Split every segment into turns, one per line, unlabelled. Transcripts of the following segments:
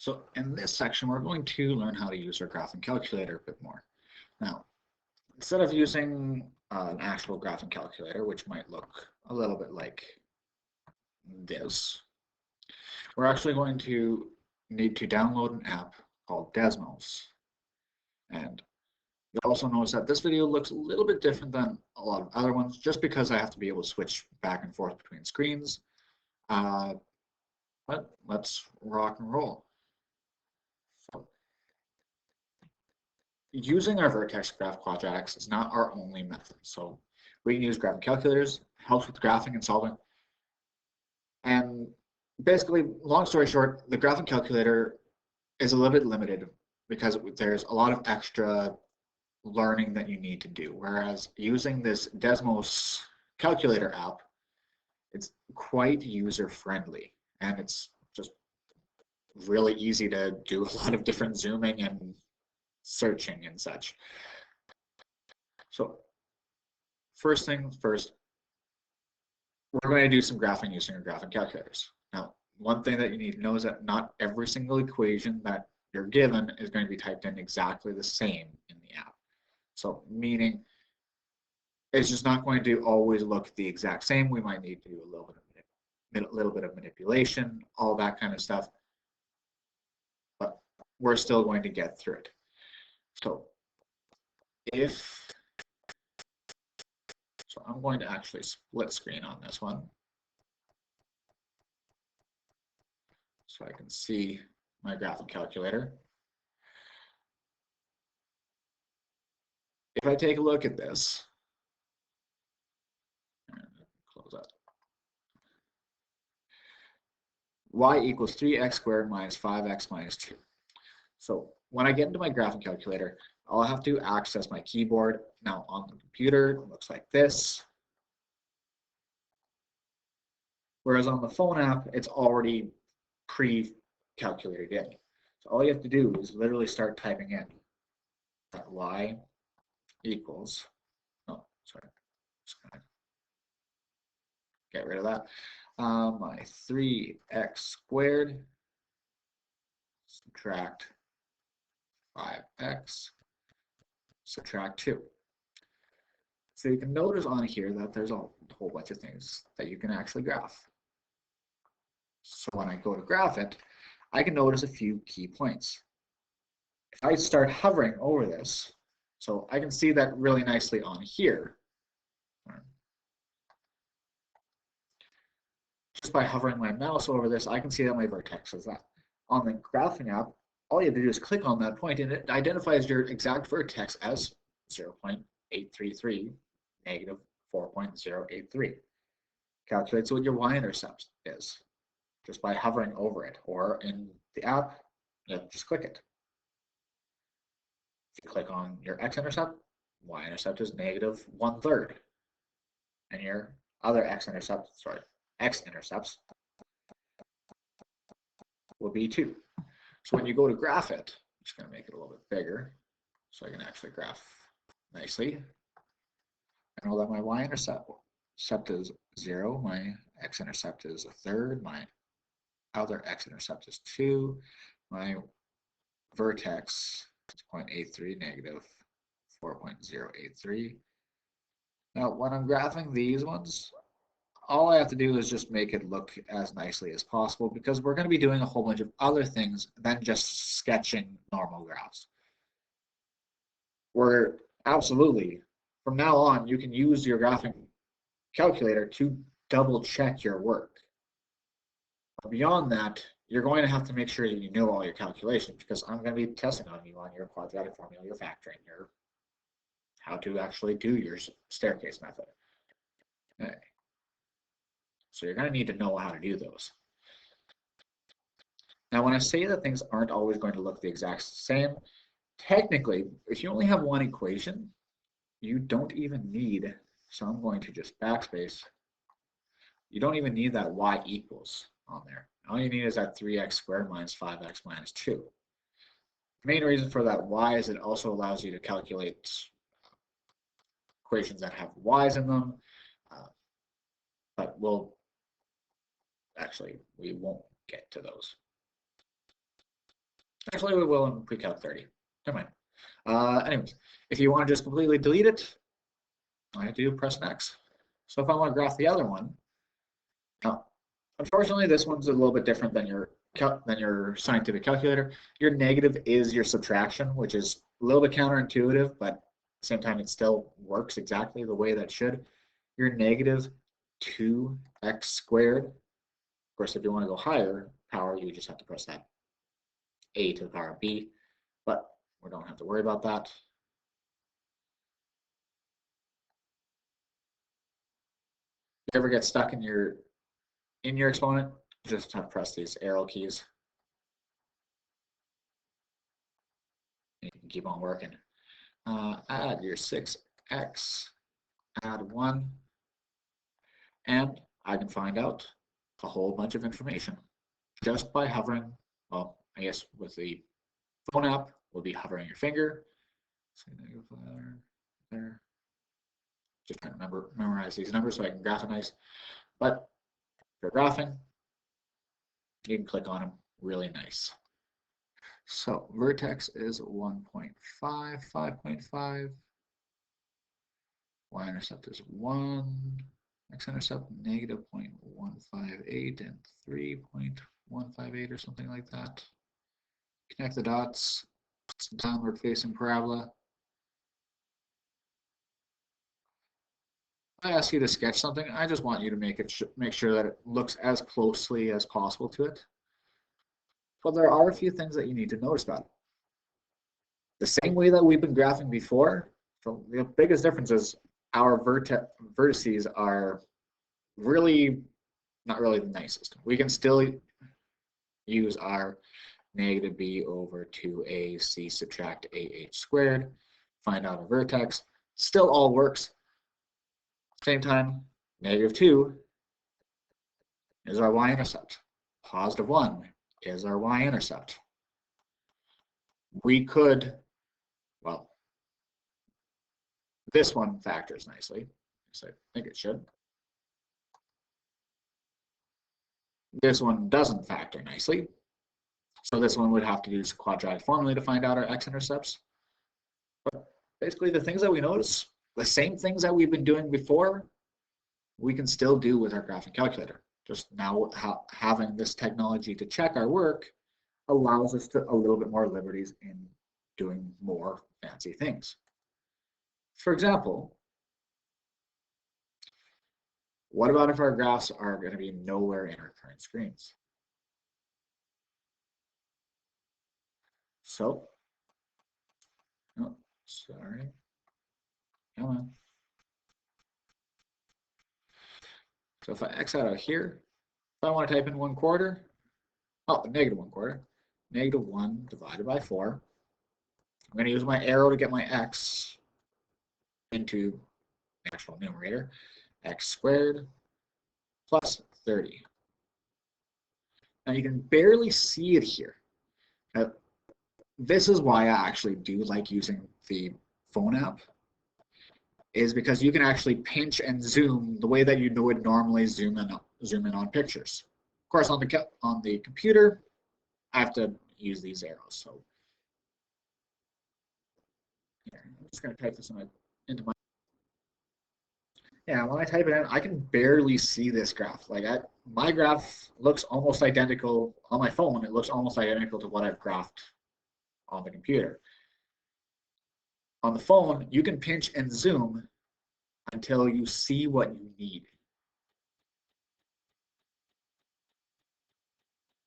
So in this section, we're going to learn how to use our graphing calculator a bit more. Now, instead of using an actual graphing calculator, which might look a little bit like this, we're actually going to need to download an app called Desmos. And you'll also notice that this video looks a little bit different than a lot of other ones, just because I have to be able to switch back and forth between screens. But let's rock and roll. So, using our vertex graph quadratics is not our only method. So we can use graphing calculators, helps with graphing and solving. And basically, long story short, the graphing calculator is a little bit limited because there's a lot of extra learning that you need to do. Whereas using this Desmos calculator app, it's quite user-friendly, and it's just really easy to do a lot of different zooming and searching and such. So first things first, we're going to do some graphing using our graphing calculators. Now, one thing that you need to know is that not every single equation that you're given is going to be typed in exactly the same in the app. So meaning it's just not going to always look the exact same. We might need to do a little bit of manipulation, all that kind of stuff, but we're still going to get through it. So I'm going to actually split screen on this one so I can see my graphing calculator. If I take a look at this, close that. Y equals 3x squared minus 5x minus 2. So when I get into my graphing calculator, I'll have to access my keyboard. Now on the computer, it looks like this. Whereas on the phone app, it's already pre-calculated in. So all you have to do is literally start typing in that y equals, oh, sorry, just gonna get rid of that. My 3x squared, subtract 5x, subtract 2. So you can notice on here that there's a whole bunch of things that you can actually graph. So when I go to graph it, I can notice a few key points. If I start hovering over this, so I can see that really nicely on here. Just by hovering my mouse over this, I can see that my vertex is that. On the graphing app, all you have to do is click on that point and it identifies your exact vertex as 0.833, negative 4.083. Calculates what your y-intercept is just by hovering over it, or in the app, you just click it. If you click on your x-intercept, y-intercept is negative 1/3, and your other x-intercepts will be 2. So when you go to graph it, I'm just going to make it a little bit bigger so I can actually graph nicely. I know that my y-intercept is 0, my x-intercept is 1/3, my other x-intercept is 2, my vertex is 0.83, negative 4.083. Now, when I'm graphing these ones, all I have to do is just make it look as nicely as possible, because we're going to be doing a whole bunch of other things than just sketching normal graphs. We're absolutely, from now on, you can use your graphing calculator to double check your work. Beyond that, you're going to have to make sure that you know all your calculations, because I'm going to be testing on you on your quadratic formula, your factoring, your how to actually do your staircase method. Okay. So you're going to need to know how to do those. Now, when I say that things aren't always going to look the exact same, technically, if you only have one equation, you don't even need, so I'm going to just backspace, you don't even need that y equals on there. All you need is that 3x squared minus 5x minus 2. The main reason for that y is it also allows you to calculate equations that have y's in them, but we won't get to those. Actually, we will in pre-calc 30. Never mind. Anyways, if you want to just completely delete it, all I have to do press next. So if I want to graph the other one, now, unfortunately, this one's a little bit different than your scientific calculator. Your negative is your subtraction, which is a little bit counterintuitive, but at the same time, it still works exactly the way that it should. Your negative 2x squared. Of course, if you want to go higher power, you just have to press that a to the power of b, but we don't have to worry about that. If you ever get stuck in your exponent, just have to press these arrow keys. You can keep on working. Add your 6x, add 1, and I can find out a whole bunch of information just by hovering. Well, I guess with the phone app, we'll be hovering your finger. So there. Just trying to memorize these numbers so I can graph it nice. But if you're graphing, you can click on them really nice. So vertex is 1.5, 5.5. Y-intercept is 1. X-intercept negative 0.158 and 3.158 or something like that. Connect the dots. It's a downward facing parabola. I ask you to sketch something, I just want you to make sure that it looks as closely as possible to it. But there are a few things that you need to notice about it. The same way that we've been graphing before, so the biggest difference is our vertices are really not really the nicest. We can still use our negative b over 2ac subtract ah squared, find out a vertex. Still all works. Same time, negative 2 is our y-intercept. Positive 1 is our y-intercept. We could, well, this one factors nicely, so I think it should. This one doesn't factor nicely, so this one would have to use quadratic formula to find out our x-intercepts. But basically the things that we notice, the same things that we've been doing before, we can still do with our graphing calculator. Just now having this technology to check our work allows us to a little bit more liberties in doing more fancy things. For example, what about if our graphs are going to be nowhere in our current screens? So, oh, sorry, come on. So if I X out of here, if I want to type in 1/4, oh, negative 1/4, negative 1 divided by 4. I'm going to use my arrow to get my X into the actual numerator. X squared plus 30. Now you can barely see it here. Now, this is why I actually do like using the phone app, is because you can actually pinch and zoom the way that you would normally zoom in on pictures. Of course, on the computer, I have to use these arrows. So here, I'm just going to type this into my. Yeah, when I type it in, I can barely see this graph. Like my graph looks almost identical on my phone. It looks almost identical to what I've graphed on the computer. On the phone, you can pinch and zoom until you see what you need.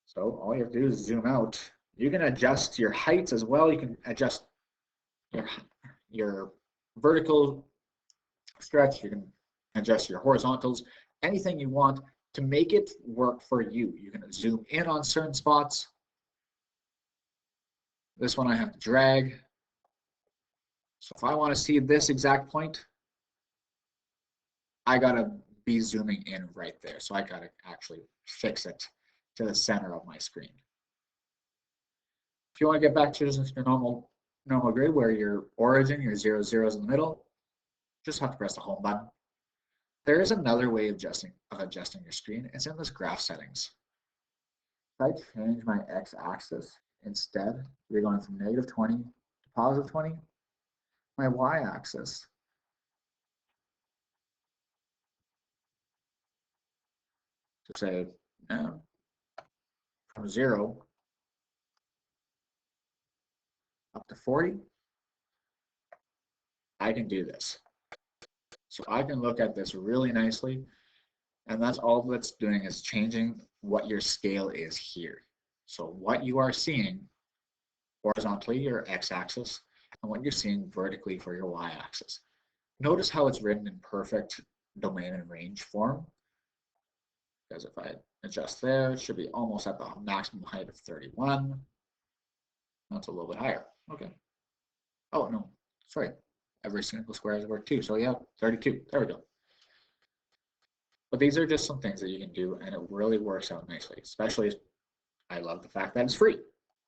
So all you have to do is zoom out. You can adjust your heights as well. You can adjust your vertical stretch. You can adjust your horizontals, anything you want to make it work for you. You can zoom in on certain spots. This one I have to drag. So if I want to see this exact point, I gotta be zooming in right there. So I gotta actually fix it to the center of my screen. If you want to get back to just your normal grid where your origin, your 0, 0 is in the middle, just have to press the home button. There is another way of adjusting your screen. It's in this graph settings. If I change my x-axis, instead, we're going from negative 20 to positive 20. My y-axis to say from 0 up to 40, I can do this. So I can look at this really nicely, and that's all that's doing is changing what your scale is here. So what you are seeing horizontally, your x-axis, and what you're seeing vertically for your y-axis. Notice how it's written in perfect domain and range form. Because if I adjust there, it should be almost at the maximum height of 31. That's a little bit higher. Okay. Oh, no, sorry. Every single square has worked too. So yeah, 32. There we go. But these are just some things that you can do, and it really works out nicely. Especially, I love the fact that it's free.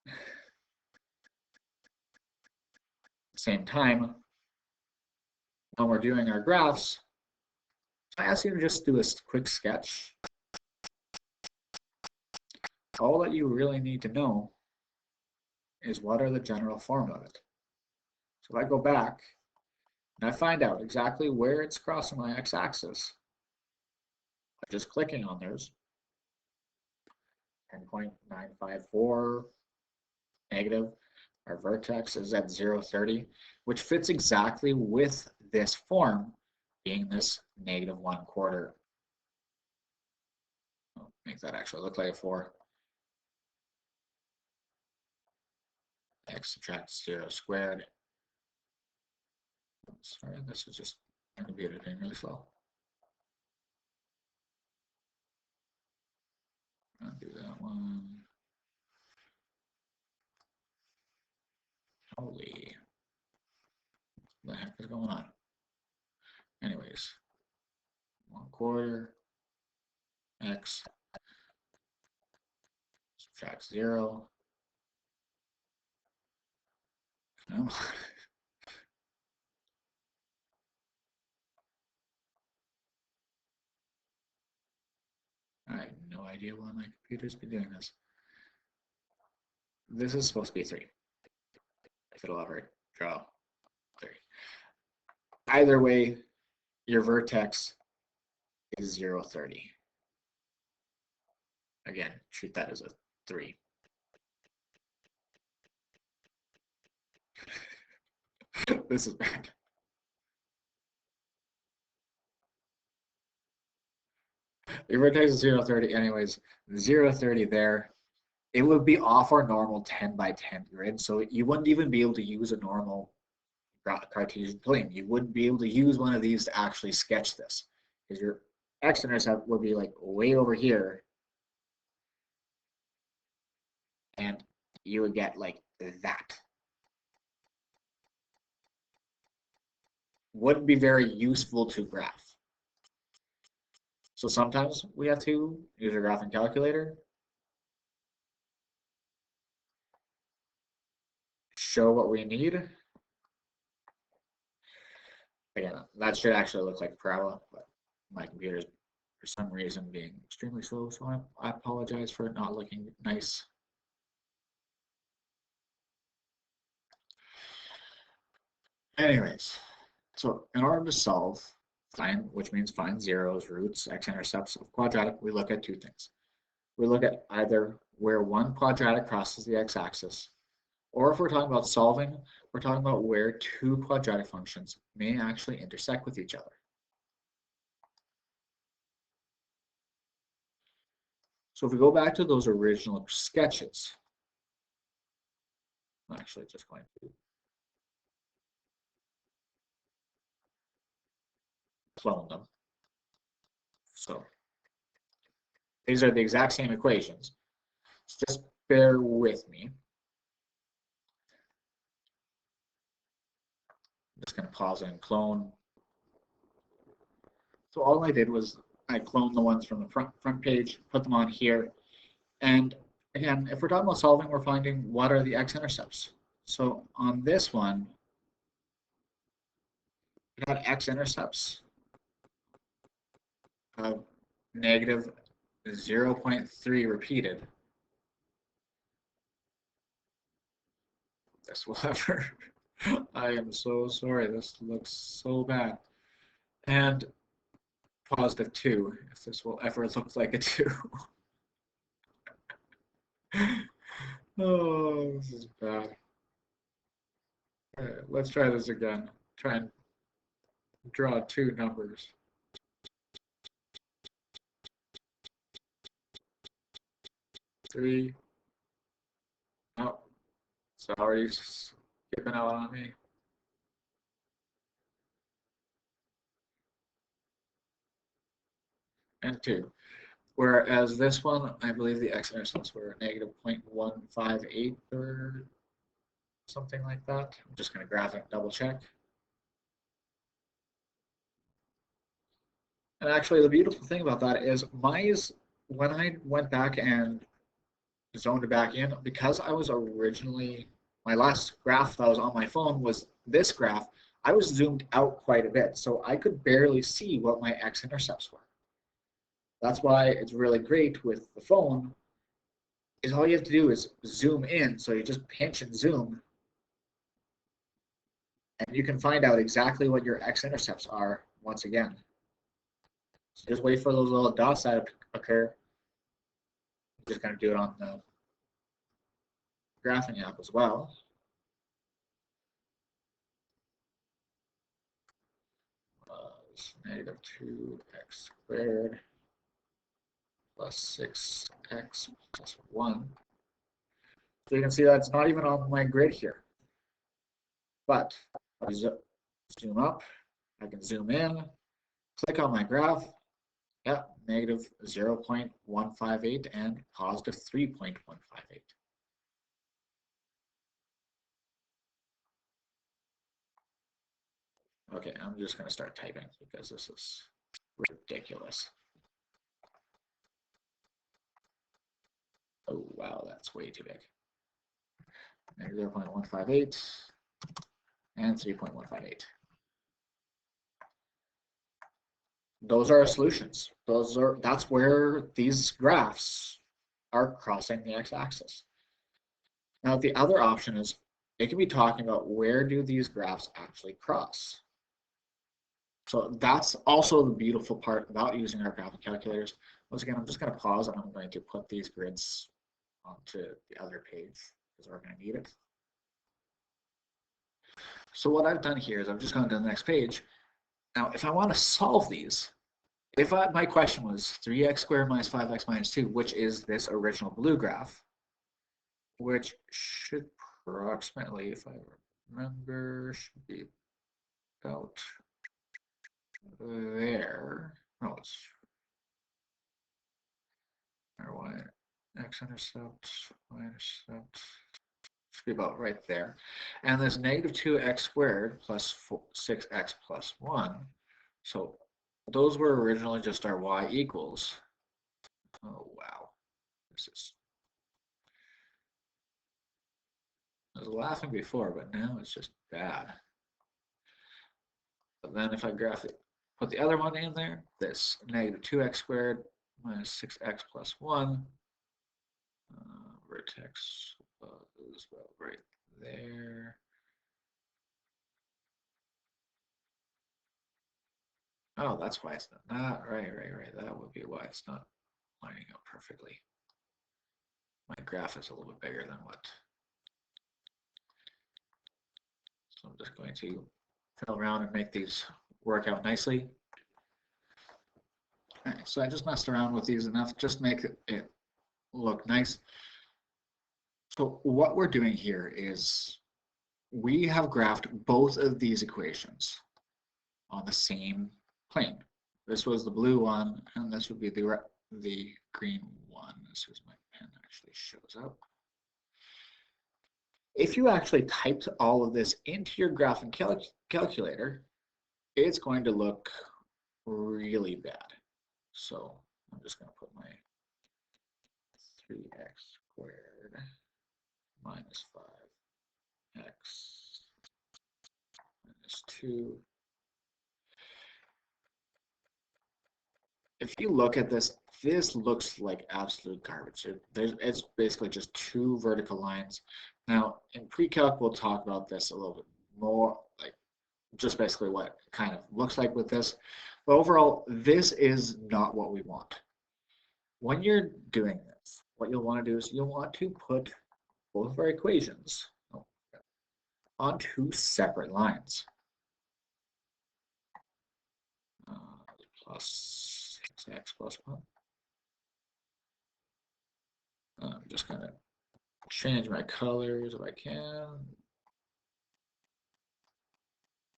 At the same time, when we're doing our graphs, I ask you to just do a quick sketch. All that you really need to know is what are the general form of it. So if I go back and I find out exactly where it's crossing my x-axis, just clicking on theirs, 10.954 negative, our vertex is at 0.30, which fits exactly with this form being this negative 1/4. I'll make that actually look like a 4. X subtract 0 squared. Sorry, this is just my computer being really slow. I'll do that one. Holy, what the heck is going on? Anyways, 1/4 x subtract 0. No. I have no idea why my computer's been doing this. This is supposed to be 3. If it'll ever draw 3. Either way, your vertex is 0.30. Again, treat that as a 3. This is bad. Your vertex is 0.30 anyways. 0.30 there. It would be off our normal 10 by 10 grid, so you wouldn't even be able to use a normal Cartesian plane. You wouldn't be able to use one of these to actually sketch this, because your x-intercept would be like way over here, and you would get like that. Wouldn't be very useful to graph. So sometimes we have to use a graphing calculator, show what we need. Again, that should actually look like a parabola, but my computer is for some reason being extremely slow, so I apologize for it not looking nice. Anyways, so in order to solve, which means find zeros, roots, x-intercepts of quadratic, we look at two things. We look at either where one quadratic crosses the x-axis, or if we're talking about solving, we're talking about where two quadratic functions may actually intersect with each other. So if we go back to those original sketches, I'm actually just going to clone them. So these are the exact same equations. So just bear with me. I'm just going to pause and clone. So all I did was I cloned the ones from the front page, put them on here. And again, if we're talking about solving, we're finding what are the x-intercepts. So on this one, we got x-intercepts of negative 0.3 repeated. this will ever. I am so sorry. This looks so bad. And positive 2, if this will ever look like a 2. Oh, this is bad. Let's try this again. Try and draw 2 numbers. Three. Oh, sorry, skipping out on me. And 2. Whereas this one, I believe the x-intercepts were negative 0.158 or something like that. I'm just going to graphic double check. And actually, the beautiful thing about that is when I went back and zoned it back in, because I was originally, my last graph that was on my phone was this graph, I was zoomed out quite a bit. So I could barely see what my x-intercepts were. That's why it's really great with the phone, is all you have to do is zoom in. So you just pinch and zoom, and you can find out exactly what your x-intercepts are once again. So just wait for those little dots that occur. I'm just going to do it on the graphing app as well. Negative 2x squared plus 6x plus 1. So you can see that's not even on my grid here. But if I zoom up, I can zoom in, click on my graph. Yeah, negative 0.158 and positive 3.158. Okay, I'm just going to start typing because this is ridiculous. Oh, wow, that's way too big. Negative 0.158 and 3.158. Those are our solutions. That's where these graphs are crossing the x-axis. Now, the other option is it can be talking about where do these graphs actually cross. So that's also the beautiful part about using our graphic calculators. Once again, I'm just going to pause and I'm going to put these grids onto the other page because we're going to need it. So what I've done here is I've just gone to the next page. Now, if I want to solve these, if my question was 3x squared minus 5x minus 2, which is this original blue graph, which should approximately, if I remember, should be about there. No, it's or y x-intercept, y-intercept should be about right there. And there's negative 2x squared plus 6x plus 1. So those were originally just our y equals. Oh, wow. I was laughing before, but now it's just bad. But then if I put the other one in there, this negative 2x squared minus 6x plus 1, vertex is about right there. Oh, that's why it's not right. That would be why it's not lining up perfectly. My graph is a little bit bigger than what. So I'm just going to fiddle around and make these work out nicely. All right, so I just messed around with these enough, just make it look nice. So what we're doing here is we have graphed both of these equations on the same plane. This was the blue one, and this would be the green one. This is my pen actually shows up. If you actually typed all of this into your graphing calculator, it's going to look really bad. So I'm just going to put my 3x squared minus 5x minus 2. If you look at this this looks like absolute garbage. It's basically just two vertical lines. Now, in pre-calc, we'll talk about this a little bit more, like just basically what it kind of looks like with this. But overall, this is not what we want. When you're doing this, what you'll want to do is you'll want to put both of our equations on two separate lines. Plus x plus 1. I'm just going to change my colors if I can.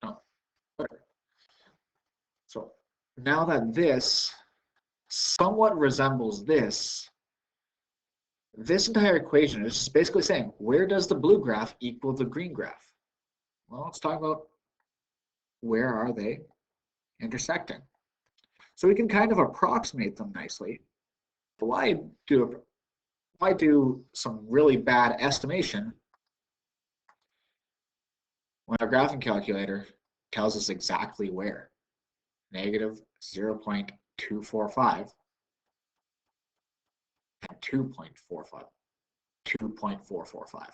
Oh, better. So now that this somewhat resembles this entire equation is just basically saying, where does the blue graph equal the green graph? Well, let's talk about where are they intersecting. So we can kind of approximate them nicely. But why do some really bad estimation when our graphing calculator tells us exactly where? Negative 0.245 and 2.445.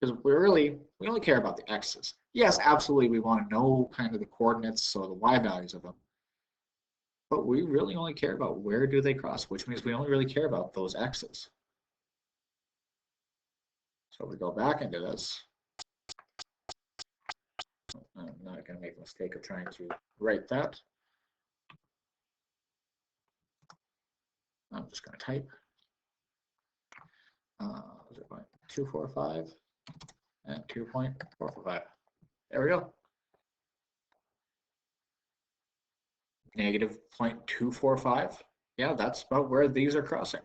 Because we only care about the x's. Yes, absolutely, we want to know kind of the coordinates, so the y values of them. But we really only care about where do they cross, which means we only really care about those x's. So if we go back into this, I'm not going to make the mistake of trying to write that. I'm just going to type 0.245 and 2.445. There we go. Negative 0.245. Yeah, that's about where these are crossing.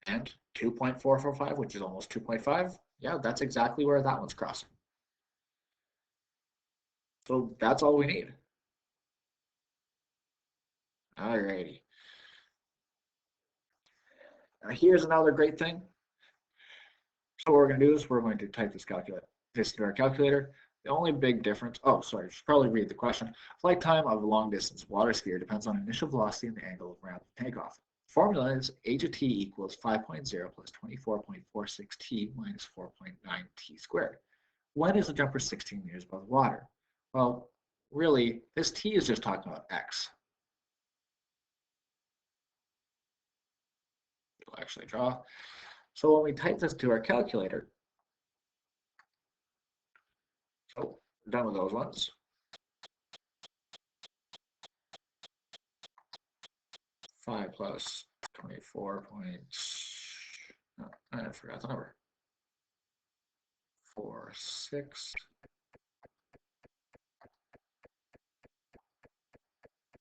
And 2.445, which is almost 2.5. Yeah, that's exactly where that one's crossing. So that's all we need. Alrighty. Now here's another great thing. So what we're going to do is we're going to type this into our calculator. The only big difference, oh, sorry, I should probably read the question. Flight time of a long distance water skier depends on initial velocity and the angle of ramp takeoff. Formula is h of t equals 5.0 plus 24.46 t minus 4.9 t squared. When is the jumper 16 meters above water? Well, really, this t is just talking about x. We'll actually draw. So when we type this to our calculator, so we're done with those ones. 5 plus 24 points, no, I forgot the number. 4, 6.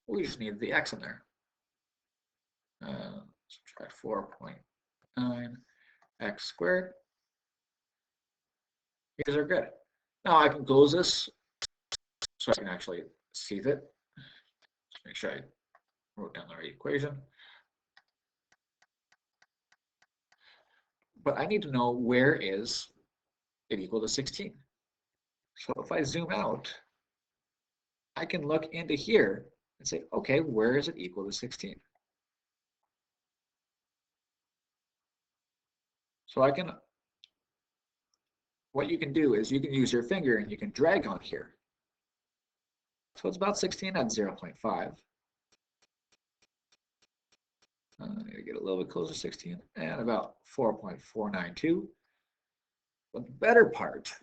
We just need the x in there. Subtract 4.9 x squared. These are good. Now I can close this so I can actually see it. Just make sure I wrote down the right equation. But I need to know where is it equal to 16. So if I zoom out, I can look into here and say, okay, where is it equal to 16? So I can, what you can do is you can use your finger and you can drag on here. So it's about 16 at 0.5. I need to get a little bit closer to 16 and about 4.492. But the better part,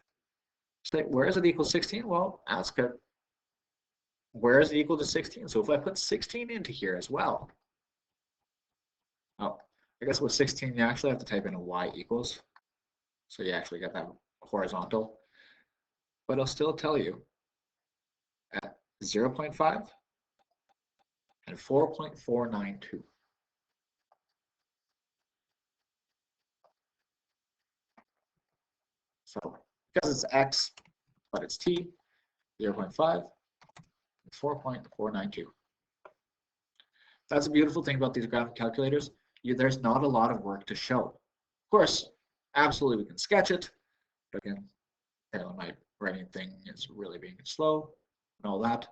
say, where is it equal to 16? Well, ask it, where is it equal to 16? So if I put 16 into here as well, oh, I guess with 16, you actually have to type in a y equals. So you actually get that horizontal. But it'll still tell you at 0.5 and 4.492. So because it's x, but it's t, 0.5, 4.492. That's a beautiful thing about these graphic calculators. There's not a lot of work to show. Of course, absolutely we can sketch it, but again, my writing thing is really being slow and all that.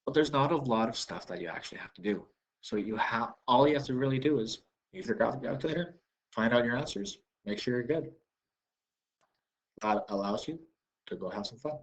But there's not a lot of stuff that you actually have to do. So all you have to really do is use your graphic calculator, find out your answers, make sure you're good. That allows you to go have some fun.